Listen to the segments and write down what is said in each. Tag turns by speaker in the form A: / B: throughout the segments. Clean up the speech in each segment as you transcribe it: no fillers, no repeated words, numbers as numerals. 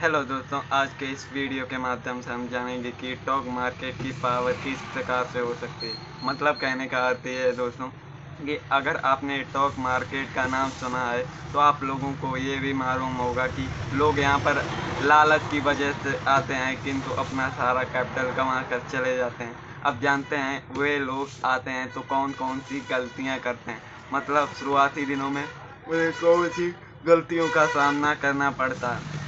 A: Hello दोस्तों, आज के इस वीडियो के माध्यम से हम जानेंगे कि स्टॉक मार्केट की पावर किस प्रकार से हो सकती है। मतलब कहने का अर्थ ये है दोस्तों कि अगर आपने स्टॉक मार्केट का नाम सुना है तो आप लोगों को ये भी मालूम होगा कि लोग यहाँ पर लालच की वजह से आते हैं किंतु अपना सारा कैपिटल गंवा कर चले जाते हैं। अब जानते हैं वे लोग आते हैं तो कौन कौन सी गलतियाँ करते हैं। मतलब शुरुआती दिनों में उन्हें कौन सी गलतियों का सामना करना पड़ता है।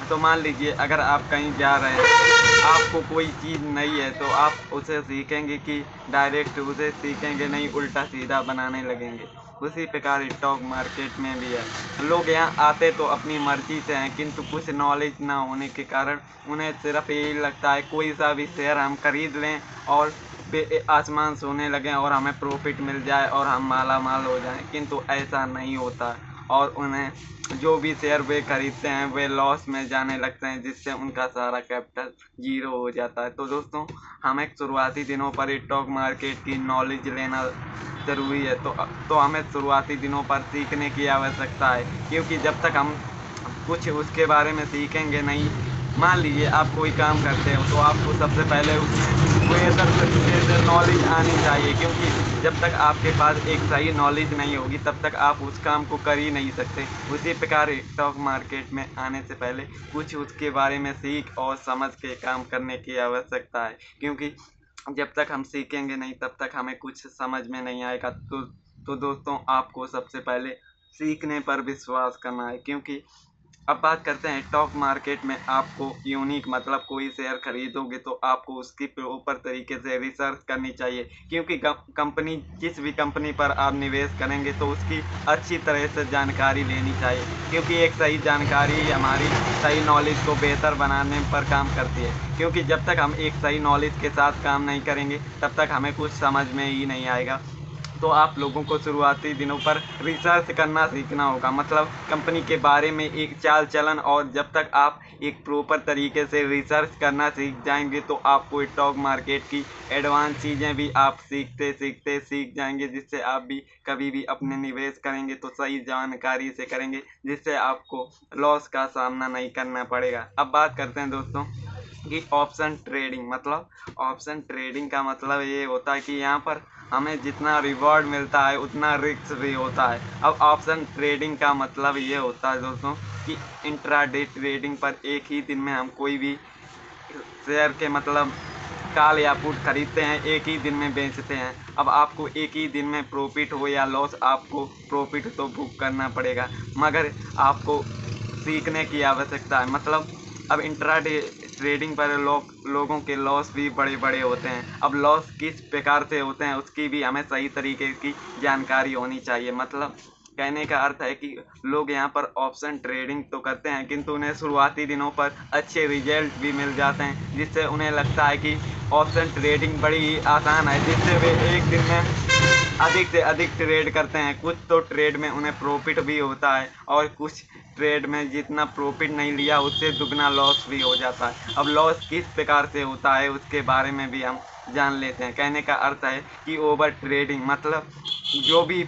A: तो मान लीजिए अगर आप कहीं जा रहे हैं, आपको कोई चीज़ नहीं है तो आप उसे सीखेंगे कि डायरेक्ट उसे सीखेंगे नहीं, उल्टा सीधा बनाने लगेंगे। उसी प्रकार स्टॉक मार्केट में भी है। लोग यहाँ आते तो अपनी मर्जी से हैं किंतु कुछ नॉलेज ना होने के कारण उन्हें सिर्फ यही लगता है कोई सा भी शेयर हम खरीद लें और आसमान सोने लगें और हमें प्रॉफिट मिल जाए और हम माला माल हो जाएं, किंतु ऐसा नहीं होता और उन्हें जो भी शेयर वे खरीदते हैं वे लॉस में जाने लगते हैं जिससे उनका सारा कैपिटल जीरो हो जाता है। तो दोस्तों, हमें शुरुआती दिनों पर स्टॉक मार्केट की नॉलेज लेना ज़रूरी है। तो हमें शुरुआती दिनों पर सीखने की आवश्यकता है, क्योंकि जब तक हम कुछ उसके बारे में सीखेंगे नहीं। मान लीजिए आप कोई काम करते हो तो आपको सबसे पहले उसमें बेहतर तरीके से नॉलेज आनी चाहिए, क्योंकि जब तक आपके पास एक सही नॉलेज नहीं होगी तब तक आप उस काम को कर ही नहीं सकते। उसी प्रकार स्टॉक मार्केट में आने से पहले कुछ उसके बारे में सीख और समझ के काम करने की आवश्यकता है, क्योंकि जब तक हम सीखेंगे नहीं तब तक हमें कुछ समझ में नहीं आएगा। तो दोस्तों, आपको सबसे पहले सीखने पर विश्वास करना है, क्योंकि अब बात करते हैं स्टॉक मार्केट में। आपको यूनिक मतलब कोई शेयर खरीदोगे तो आपको उसकी प्रॉपर तरीके से रिसर्च करनी चाहिए, क्योंकि कंपनी जिस भी कंपनी पर आप निवेश करेंगे तो उसकी अच्छी तरह से जानकारी लेनी चाहिए, क्योंकि एक सही जानकारी हमारी सही नॉलेज को बेहतर बनाने पर काम करती है। क्योंकि जब तक हम एक सही नॉलेज के साथ काम नहीं करेंगे तब तक हमें कुछ समझ में ही नहीं आएगा। तो आप लोगों को शुरुआती दिनों पर रिसर्च करना सीखना होगा, मतलब कंपनी के बारे में एक चाल चलन। और जब तक आप एक प्रॉपर तरीके से रिसर्च करना सीख जाएंगे तो आपको स्टॉक मार्केट की एडवांस चीज़ें भी आप सीखते सीखते सीख जाएंगे, जिससे आप भी कभी भी अपने निवेश करेंगे तो सही जानकारी से करेंगे, जिससे आपको लॉस का सामना नहीं करना पड़ेगा। अब बात करते हैं दोस्तों कि ऑप्शन ट्रेडिंग। मतलब ऑप्शन ट्रेडिंग का मतलब ये होता है कि यहाँ पर हमें जितना रिवॉर्ड मिलता है उतना रिस्क भी होता है। अब ऑप्शन ट्रेडिंग का मतलब ये होता है दोस्तों कि इंट्राडे ट्रेडिंग पर एक ही दिन में हम कोई भी शेयर के मतलब कॉल या पुट खरीदते हैं, एक ही दिन में बेचते हैं। अब आपको एक ही दिन में प्रॉफिट हो या लॉस, आपको प्रॉफिट तो बुक करना पड़ेगा, मगर आपको सीखने की आवश्यकता है। मतलब अब इंट्राडे ट्रेडिंग पर लोगों के लॉस भी बड़े बड़े होते हैं। अब लॉस किस प्रकार से होते हैं उसकी भी हमें सही तरीके की जानकारी होनी चाहिए। मतलब कहने का अर्थ है कि लोग यहाँ पर ऑप्शन ट्रेडिंग तो करते हैं किंतु उन्हें शुरुआती दिनों पर अच्छे रिजल्ट भी मिल जाते हैं, जिससे उन्हें लगता है कि ऑप्शन ट्रेडिंग बड़ी ही आसान है, जिससे वे एक दिन में अधिक से अधिक ट्रेड करते हैं। कुछ तो ट्रेड में उन्हें प्रॉफिट भी होता है और कुछ ट्रेड में जितना प्रॉफिट नहीं लिया उससे दुगना लॉस भी हो जाता है। अब लॉस किस प्रकार से होता है उसके बारे में भी हम जान लेते हैं। कहने का अर्थ है कि ओवर ट्रेडिंग मतलब जो भी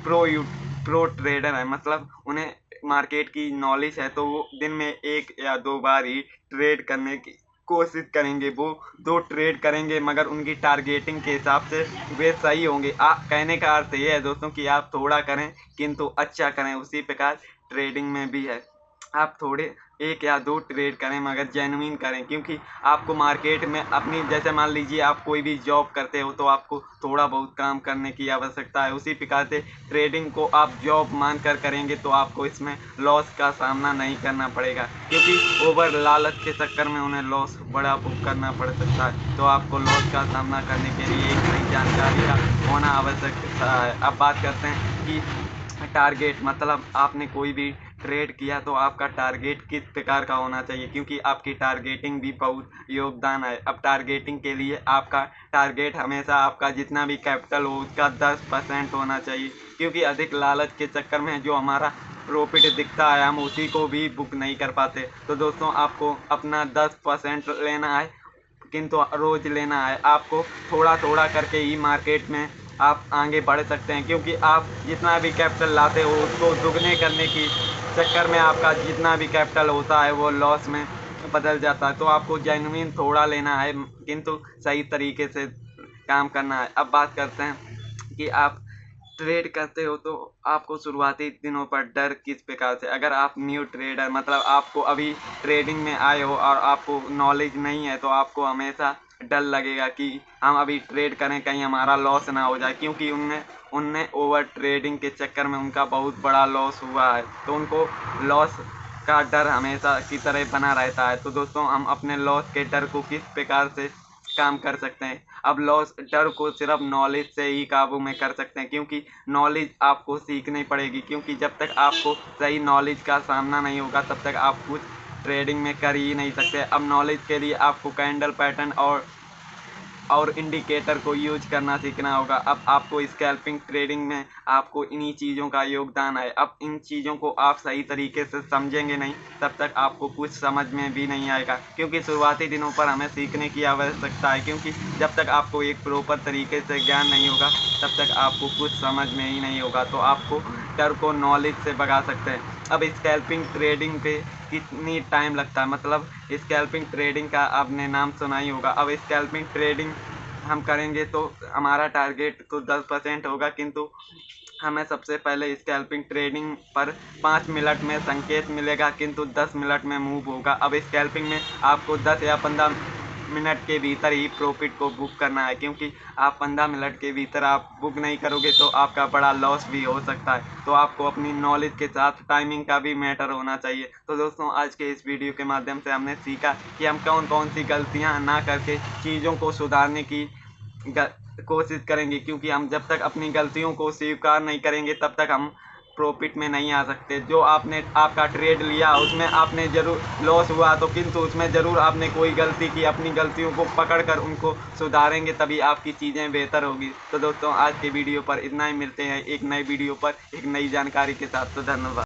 A: प्रो ट्रेडर है, मतलब उन्हें मार्केट की नॉलेज है तो वो दिन में एक या दो बार ही ट्रेड करने की कोशिश करेंगे। वो दो ट्रेड करेंगे मगर उनकी टारगेटिंग के हिसाब से वे सही होंगे। कहने का अर्थ ये है दोस्तों कि आप थोड़ा करें किंतु अच्छा करें। उसी प्रकार ट्रेडिंग में भी है, आप थोड़े एक या दो ट्रेड करें मगर जेन्युइन करें, क्योंकि आपको मार्केट में अपनी, जैसे मान लीजिए आप कोई भी जॉब करते हो तो आपको थोड़ा बहुत काम करने की आवश्यकता है। उसी प्रकार से ट्रेडिंग को आप जॉब मानकर करेंगे तो आपको इसमें लॉस का सामना नहीं करना पड़ेगा, क्योंकि ओवर लालच के चक्कर में उन्हें लॉस बड़ा बुक करना पड़ सकता है। तो आपको लॉस का सामना करने के लिए एक सही जानकारी का होना आवश्यक है। अब बात करते हैं कि टारगेट। मतलब आपने कोई भी ट्रेड किया तो आपका टारगेट किस प्रकार का होना चाहिए, क्योंकि आपकी टारगेटिंग भी बहुत योगदान है। अब टारगेटिंग के लिए आपका टारगेट हमेशा आपका जितना भी कैपिटल हो उसका 10% होना चाहिए, क्योंकि अधिक लालच के चक्कर में जो हमारा प्रॉफिट दिखता है हम उसी को भी बुक नहीं कर पाते। तो दोस्तों, आपको अपना 10% लेना है किंतु रोज लेना है। आपको थोड़ा थोड़ा करके ही मार्केट में आप आगे बढ़ सकते हैं, क्योंकि आप जितना भी कैपिटल लाते हो उसको दुगने करने की चक्कर में आपका जितना भी कैपिटल होता है वो लॉस में बदल जाता है। तो आपको जेन्युइन थोड़ा लेना है, किंतु सही तरीके से काम करना है। अब बात करते हैं कि आप ट्रेड करते हो तो आपको शुरुआती दिनों पर डर किस प्रकार से, अगर आप न्यू ट्रेडर मतलब आपको अभी ट्रेडिंग में आए हो और आपको नॉलेज नहीं है, तो आपको हमेशा डर लगेगा कि हम अभी ट्रेड करें कहीं हमारा लॉस ना हो जाए, क्योंकि उनने उनने ओवर ट्रेडिंग के चक्कर में उनका बहुत बड़ा लॉस हुआ है। तो उनको लॉस का डर हमेशा की तरह बना रहता है। तो दोस्तों, हम अपने लॉस के डर को किस प्रकार से काम कर सकते हैं। अब लॉस डर को सिर्फ नॉलेज से ही काबू में कर सकते हैं, क्योंकि नॉलेज आपको सीखनी पड़ेगी, क्योंकि जब तक आपको सही नॉलेज का सामना नहीं होगा तब तक आप कुछ ट्रेडिंग में कर ही नहीं सकते। अब नॉलेज के लिए आपको कैंडल पैटर्न और इंडिकेटर को यूज करना सीखना होगा। अब आपको स्कैल्पिंग ट्रेडिंग में आपको इन्हीं चीज़ों का योगदान है। अब इन चीज़ों को आप सही तरीके से समझेंगे नहीं तब तक आपको कुछ समझ में भी नहीं आएगा, क्योंकि शुरुआती दिनों पर हमें सीखने की आवश्यकता है, क्योंकि जब तक आपको एक प्रॉपर तरीके से ज्ञान नहीं होगा तब तक आपको कुछ समझ में ही नहीं होगा। तो आपको डर को नॉलेज से भगा सकते हैं। अब स्कैल्पिंग ट्रेडिंग पे कितनी टाइम लगता है, मतलब स्कैल्पिंग ट्रेडिंग का आपने नाम सुना ही होगा। अब स्कैल्पिंग ट्रेडिंग हम करेंगे तो हमारा टारगेट तो 10% होगा, किंतु हमें सबसे पहले स्कैल्पिंग ट्रेडिंग पर 5 मिनट में संकेत मिलेगा, किंतु 10 मिनट में मूव होगा। अब स्कैल्पिंग में आपको 10 या 15 मिनट के भीतर ही प्रॉफिट को बुक करना है, क्योंकि आप 15 मिनट के भीतर आप बुक नहीं करोगे तो आपका बड़ा लॉस भी हो सकता है। तो आपको अपनी नॉलेज के साथ टाइमिंग का भी मैटर होना चाहिए। तो दोस्तों, आज के इस वीडियो के माध्यम से हमने सीखा कि हम कौन कौन सी गलतियां ना करके चीज़ों को सुधारने की कोशिश करेंगे, क्योंकि हम जब तक अपनी गलतियों को स्वीकार नहीं करेंगे तब तक हम प्रॉफिट में नहीं आ सकते। जो आपने आपका ट्रेड लिया उसमें आपने ज़रूर लॉस हुआ तो, किंतु उसमें ज़रूर आपने कोई गलती की, अपनी गलतियों को पकड़ कर उनको सुधारेंगे तभी आपकी चीज़ें बेहतर होगी। तो दोस्तों, आज के वीडियो पर इतना ही, मिलते हैं एक नए वीडियो पर एक नई जानकारी के साथ। तो धन्यवाद।